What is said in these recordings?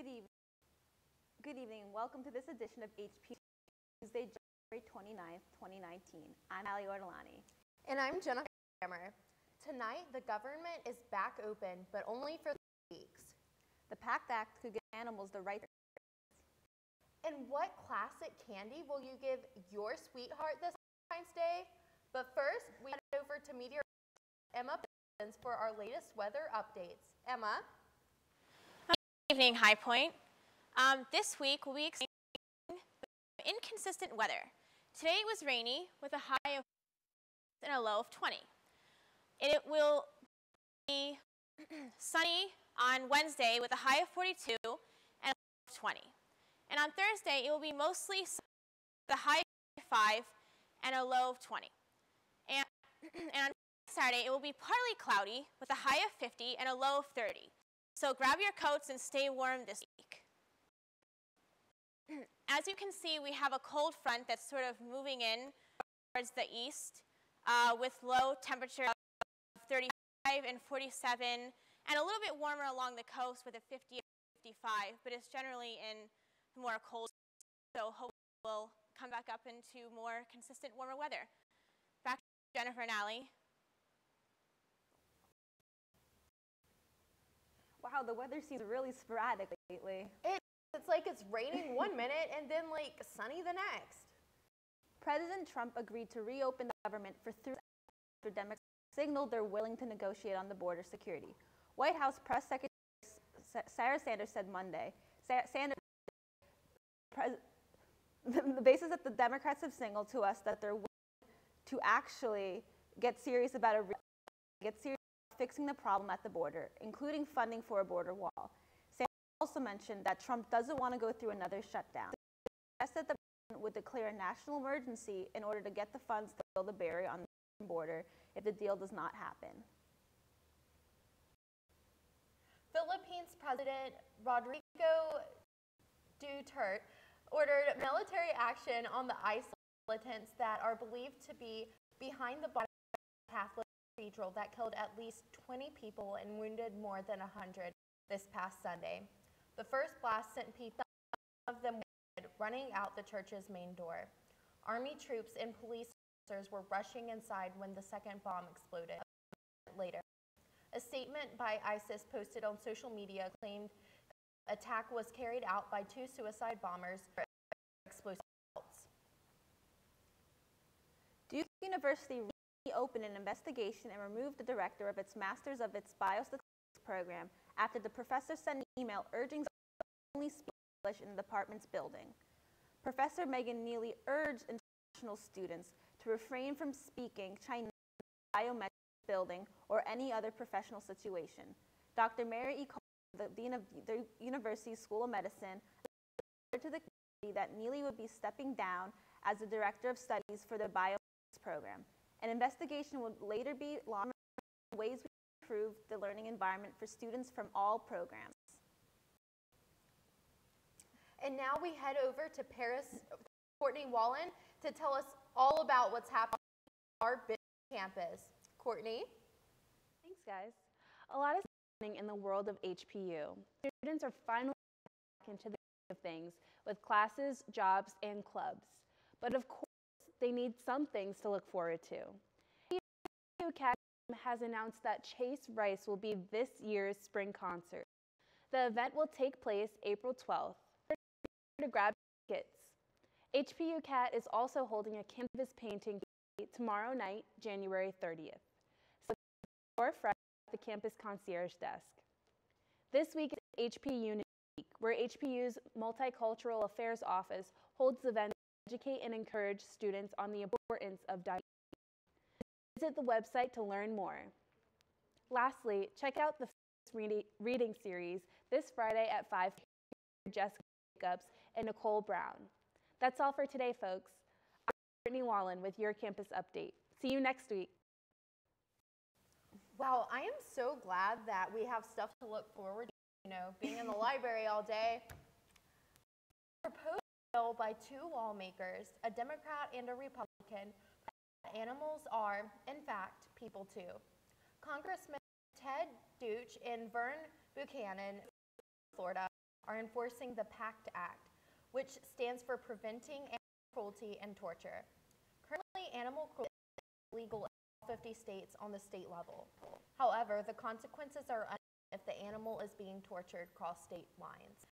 Good evening. Good evening and welcome to this edition of HPU Tuesday, January 29th, 2019. I'm Ali Ortolani. And I'm Jennifer Hammer. Tonight, the government is back open, but only for 3 weeks. The PACT Act could give animals the right to. And what classic candy will you give your sweetheart this Valentine's Day? But first, we head over to meteorologist Emma for our latest weather updates. Emma? Good evening, High Point. This week we'll be experiencing inconsistent weather. Today it was rainy with a high of and a low of 20. It will be sunny on Wednesday with a high of 42 and a low of 20. And on Thursday it will be mostly sunny with a high of 5 and a low of 20. And on Saturday it will be partly cloudy with a high of 50 and a low of 30. So grab your coats and stay warm this week. As you can see, we have a cold front that's sort of moving in towards the east with low temperature of 35 and 47 and a little bit warmer along the coast with a 50 and 55, but it's generally in the more cold, so hopefully we'll come back up into more consistent warmer weather. Back to Jennifer and Ali. Wow, the weather seems really sporadic lately. It's like it's raining one minute and then like sunny the next. President Trump agreed to reopen the government for 3 after Democrats signaled they're willing to negotiate on the border security. White House Press Secretary Sarah Sanders said Monday, the basis that the Democrats have signaled to us that they're willing to actually get serious about fixing the problem at the border, including funding for a border wall. Sanders also mentioned that Trump doesn't want to go through another shutdown. He suggested the president would declare a national emergency in order to get the funds to build a barrier on the border if the deal does not happen. Philippines President Rodrigo Duterte ordered military action on the ISIS militants that are believed to be behind the bombing of the Catholic Cathedral that killed at least 20 people and wounded more than 100 this past Sunday. The first blast sent people, of them running out the church's main door. Army troops and police officers were rushing inside when the second bomb exploded later. A statement by ISIS posted on social media claimed the attack was carried out by 2 suicide bombers for explosive assaults. Duke University opened an investigation and removed the director of its Masters of its Biostatistics program after the professor sent an email urging students to only speak English in the department's building. Professor Megan Neely urged international students to refrain from speaking Chinese in the biometrics building or any other professional situation. Dr. Mary E. Coleman, the dean of the university's School of Medicine, said to the community that Neely would be stepping down as the director of studies for the biometrics program. An investigation would later be launched on ways we can improve the learning environment for students from all programs. And now we head over to Paris, Courtney Wallen, to tell us all about what's happening on our big campus. Courtney? Thanks, guys. A lot is happening in the world of HPU. Students are finally back into the swing of things with classes, jobs, and clubs. But of course, they need some things to look forward to. The HPU Academy has announced that Chase Rice will be this year's spring concert. The event will take place April 12th. To grab tickets. HPU Cat is also holding a canvas painting tomorrow night, January 30th. So or Friday at the campus concierge desk. This week is HPU Unity Week, where HPU's Multicultural Affairs Office holds events to educate and encourage students on the importance of diversity. Visit the website to learn more. Lastly, check out the reading series this Friday at 5 p.m. for Jessica Jacobs and Nicole Brown. That's all for today, folks. I'm Courtney Wallen with your campus update. See you next week. Wow, I am so glad that we have stuff to look forward to, being in the library all day. Proposed bill by 2 lawmakers, a Democrat and a Republican, that animals are, in fact, people too. Congressman Ted Deutsch and Vern Buchanan, Florida, are enforcing the PACT Act, which stands for Preventing Animal Cruelty and Torture. Currently, animal cruelty is legal in all 50 states on the state level. However, the consequences are unknown if the animal is being tortured cross state lines.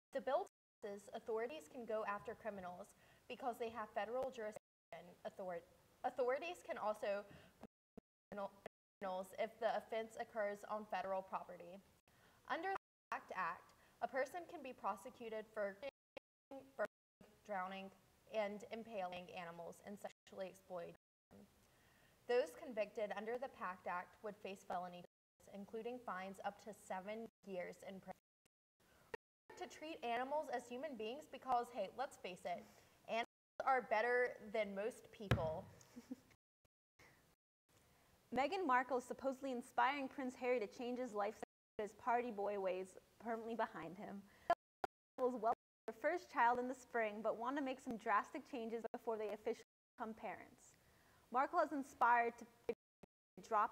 If the bill passes, authorities can go after criminals because they have federal jurisdiction. Authorities can also criminals if the offense occurs on federal property. Under the PACT Act, a person can be prosecuted for burning, drowning, and impaling animals and sexually exploiting them. Those convicted under the PACT Act would face felony charges, including fines up to 7 years in prison. To treat animals as human beings because, hey, let's face it, animals are better than most people. Meghan Markle is supposedly inspiring Prince Harry to change his lifestyle, his party boy ways permanently behind him. Markle is welcoming their first child in the spring, but want to make some drastic changes before they officially become parents. Markle has inspired to drop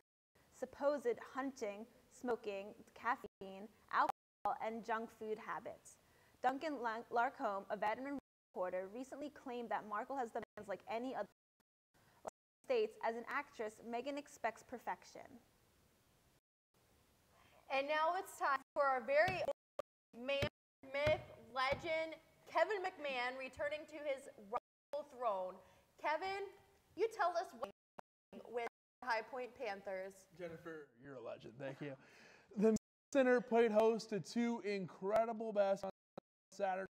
supposed hunting, smoking, caffeine, alcohol, and junk food habits. Duncan Larcombe, a veteran reporter, recently claimed that Markle has demands like any other. States, as an actress, Meghan expects perfection. And now it's time for our very own man, myth, legend, Kevin McMahon, returning to his rightful throne. Kevin, you tell us what with High Point Panthers. Jennifer, you're a legend. Thank you. The Center played host to two incredible basketball on Saturday.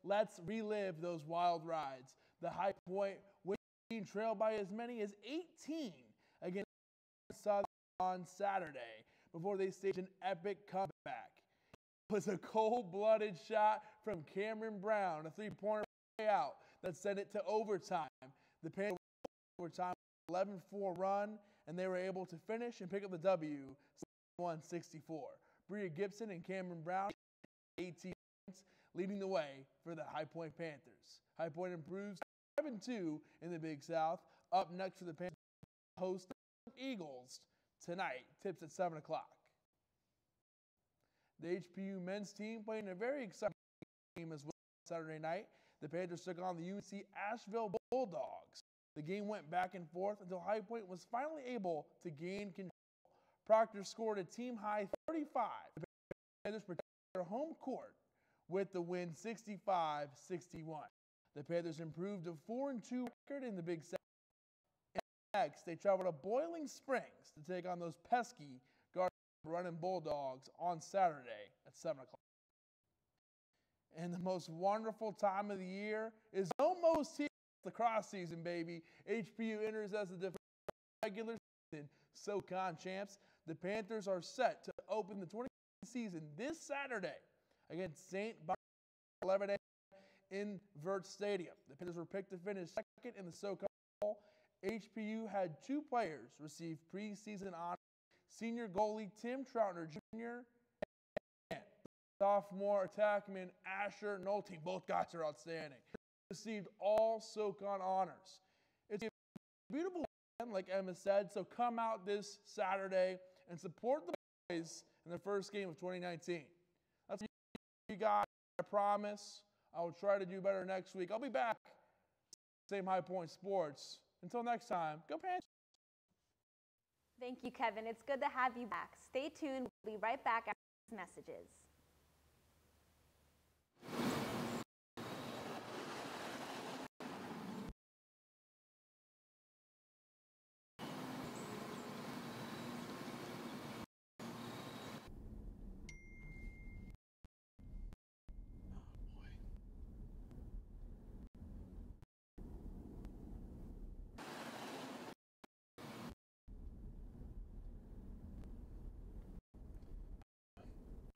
Let's relive those wild rides. The High Point winning trailed by as many as 18 against Southern on Saturday before they staged an epic comeback. It was a cold-blooded shot from Cameron Brown, a three-pointer out that sent it to overtime. The Panthers overtime 11-4 run, and they were able to finish and pick up the W, 61-64. Bria Gibson and Cameron Brown 18 points, leading the way for the High Point Panthers. High Point improves 7-2 in the Big South. Up next for the Panthers host the Eagles tonight. Tips at 7 o'clock. The HPU men's team playing a very exciting game as well Saturday night. The Panthers took on the UNC Asheville Bulldogs. The game went back and forth until High Point was finally able to gain control. Proctor scored a team-high 35. The Panthers protected their home court with the win 65-61. The Panthers improved to 4-2 record in the Big South. Next, they traveled to Boiling Springs to take on those pesky running Bulldogs on Saturday at 7 o'clock. And the most wonderful time of the year is almost here. Lacrosse season, baby. HPU enters as the regular season SoCon champs. The Panthers are set to open the 2020 season this Saturday against St. Bonaventure 11 a.m. in Vert Stadium. The Panthers were picked to finish second in the SoCon Bowl. HPU had two players receive preseason honors. Senior goalie Tim Troutner Jr. and sophomore attackman Asher Nolte. Both guys are outstanding. Received all SoCon honors. It's a beautiful weekend, like Emma said, so come out this Saturday and support the boys in the first game of 2019. That's what you guys. I promise I will try to do better next week. I'll be back. Same High Point Sports. Until next time, go Panthers. Thank you, Kevin. It's good to have you back. Stay tuned. We'll be right back after these messages.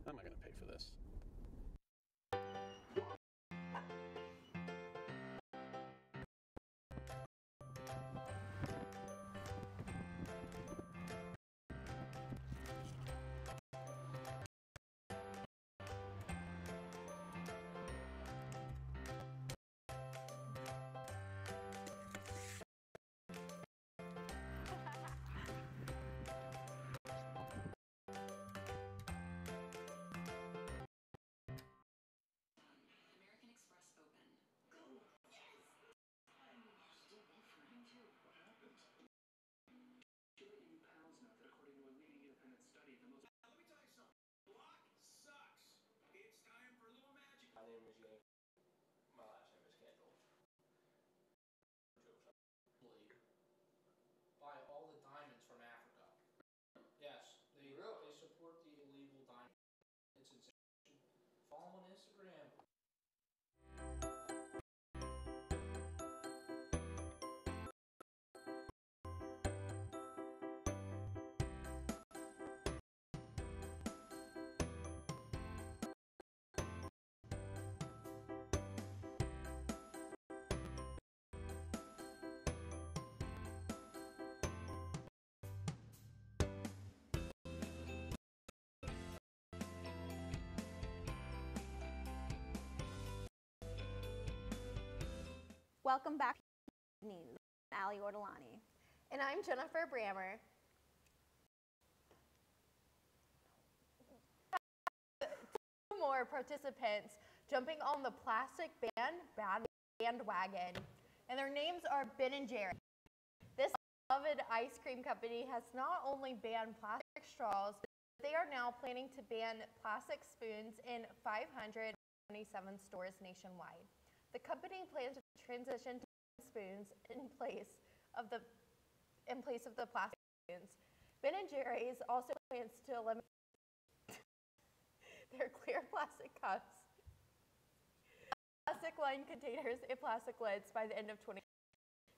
How am I going to pay for this? Welcome back to Evenings. I'm Allie Ortolani. And I'm Jennifer Brammer. Two more participants jumping on the plastic bandwagon, and their names are Ben and Jerry. This beloved ice cream company has not only banned plastic straws, but they are now planning to ban plastic spoons in 527 stores nationwide. The company plans to transition to spoons in place of the plastic spoons. Ben and Jerry's also plans to eliminate their clear plastic cups, plastic wine containers, and plastic lids by the end of 2020.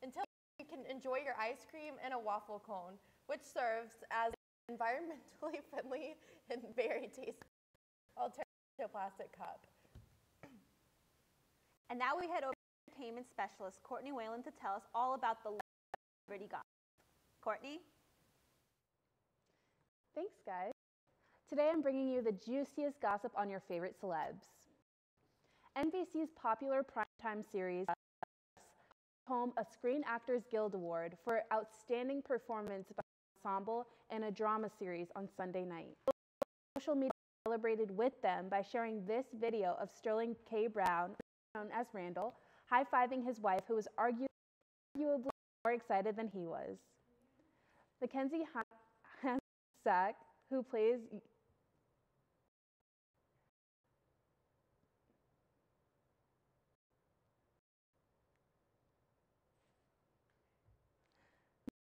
Until you can enjoy your ice cream in a waffle cone, which serves as an environmentally friendly and very tasty alternative to a plastic cup. And now we head over to entertainment specialist Courtney Whalen to tell us all about the celebrity gossip. Courtney? Thanks, guys. Today I'm bringing you the juiciest gossip on your favorite celebs. NBC's popular primetime series home a Screen Actors Guild Award for Outstanding Performance by an Ensemble in a Drama Series on Sunday night. Social media celebrated with them by sharing this video of Sterling K. Brown, known as Randall, high-fiving his wife, who was arguably more excited than he was. Mackenzie Sack, who plays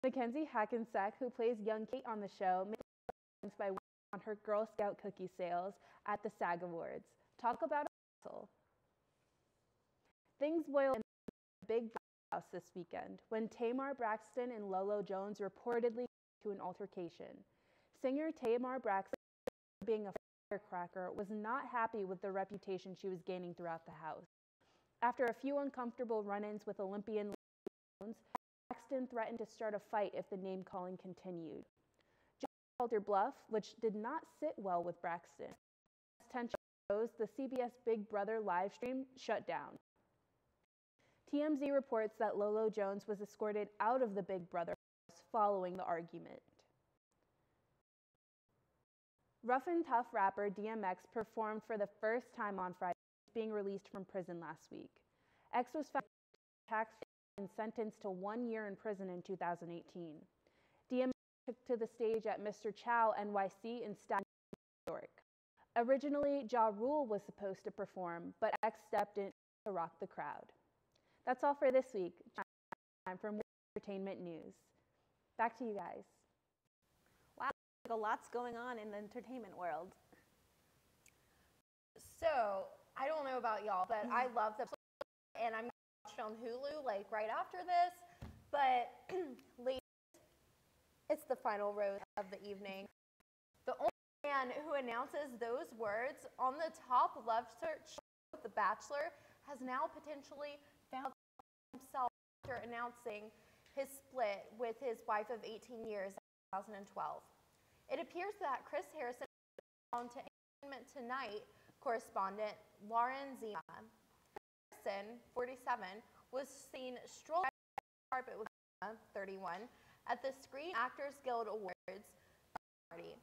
Mackenzie Hackensack, who plays young Kate on the show, made friends by working on her Girl Scout cookie sales at the SAG Awards. Talk about a hustle. Things boiled in the big house this weekend when Tamar Braxton and Lolo Jones reportedly got into an altercation. Singer Tamar Braxton, being a firecracker, was not happy with the reputation she was gaining throughout the house. After a few uncomfortable run-ins with Olympian Jones, Braxton threatened to start a fight if the name-calling continued. Jones called her bluff, which did not sit well with Braxton. As tension rose, the CBS Big Brother live stream shut down. TMZ reports that Lolo Jones was escorted out of the Big Brother house following the argument. Rough and Tough rapper DMX performed for the first time on Friday, being released from prison last week. X was found tax and sentenced to 1 year in prison in 2018. DMX took to the stage at Mr. Chow NYC in Staten Island, New York. Originally, Ja Rule was supposed to perform, but X stepped in to rock the crowd. That's all for this week. Time for more entertainment news. Back to you guys. Wow, a lot's going on in the entertainment world. So, I don't know about y'all, but I love the and I'm going to watch it on Hulu like right after this. But ladies, it's the final rose of the evening. The only man who announces those words on the top love search show, The Bachelor, has now potentially found himself after announcing his split with his wife of 18 years in 2012. It appears that Chris Harrison on to Entertainment Tonight correspondent Lauren Zima. Harrison, 47, was seen strolling the carpet with Zima, 31, at the Screen Actors Guild Awards party.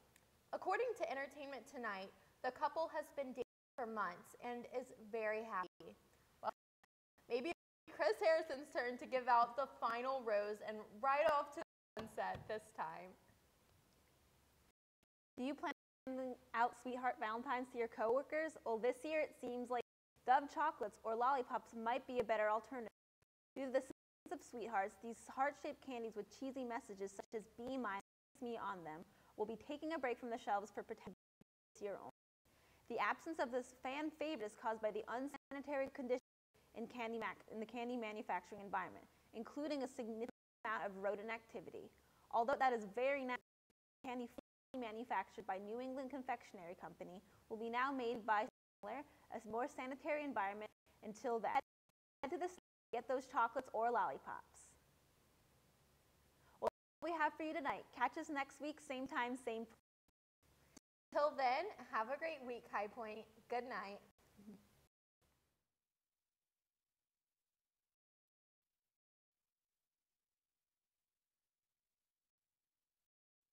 According to Entertainment Tonight, the couple has been dating for months and is very happy. Well, maybe Chris Harrison's turn to give out the final rose and ride off to the sunset this time. Do you plan on sending out Sweetheart Valentines to your coworkers? Well, this year it seems like Dove chocolates or lollipops might be a better alternative. Due to the success of Sweethearts, these heart-shaped candies with cheesy messages such as "Be mine, kiss me" on them will be taking a break from the shelves for potentially this year only. The absence of this fan favorite is caused by the unsanitary conditions in the candy manufacturing environment, including a significant amount of rodent activity. Although that is very nice, candy manufactured by New England Confectionery Company will be now made by a more sanitary environment. Until then, head to the store to get those chocolates or lollipops. Well, that's all we have for you tonight. Catch us next week, same time, same place. Till then, have a great week, High Point. Good night.